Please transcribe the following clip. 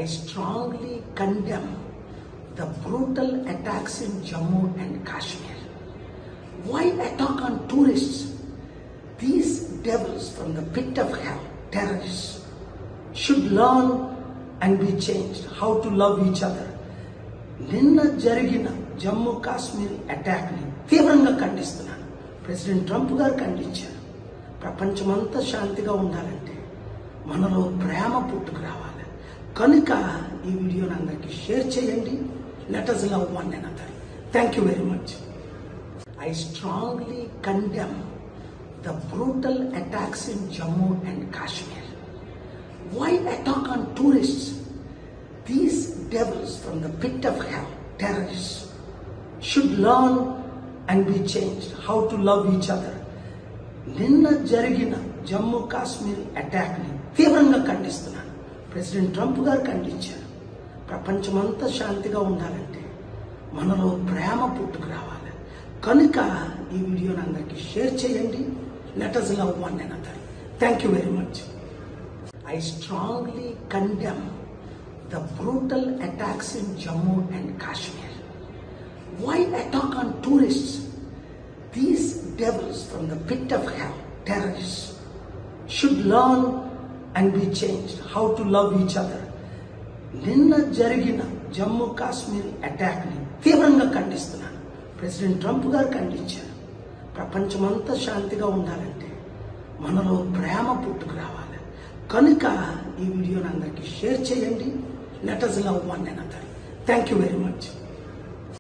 I strongly condemn the brutal attacks in Jammu and Kashmir. Why attack on tourists? These devils from the pit of hell, terrorists, should learn and be changed how to love each other. నిన్న జరిగిన జమ్మూ కాశ్మీర్ అటాక్ని తీవ్రంగా ఖండిస్తున్నాను. President Trump గారు ఖండించారు. ప్రపంచమంతా శాంతిగా ఉండాలంటే మనలో ప్రేమ పుట్టుకు రావాలి. కనుక ఈ వీడియోని అందరికీ షేర్ చేయండి. Let us love one another. Thank you very much. I strongly condemn the brutal attacks in Jammu and Kashmir. Why attack on tourists? These devils from the pit of hell, terrorists, should learn and be changed how to love each other. నిన్న జరిగిన జమ్మూ కాశ్మీర్ అటాక్ని తీవ్రంగా ఖండిస్తున్నాను. President Trump గారు ఖండించారు. ప్రపంచమంతా శాంతిగా ఉండాలంటే మనలో ప్రేమ పుట్టుకు రావాలి. కనుక ఈ వీడియోని అందరికీ షేర్ చేయండి. Let us love one another. Thank you very much. I strongly condemn the brutal attacks in Jammu and Kashmir. Why attack on tourists? These devils from the pit of hell, terrorists, should learn and be changed how to love each other. నిన్న జరిగిన జమ్మూ కాశ్మీర్ అటాక్ని తీవ్రంగా ఖండిస్తున్నాను. President Trump గారు ఖండించారు. ప్రపంచమంతా శాంతిగా ఉండాలంటే మనలో ప్రేమ పుట్టుకు రావాలి. కనుక ఈ వీడియోని అందరికీ షేర్ చేయండి. Let us love one another. Thank you very much.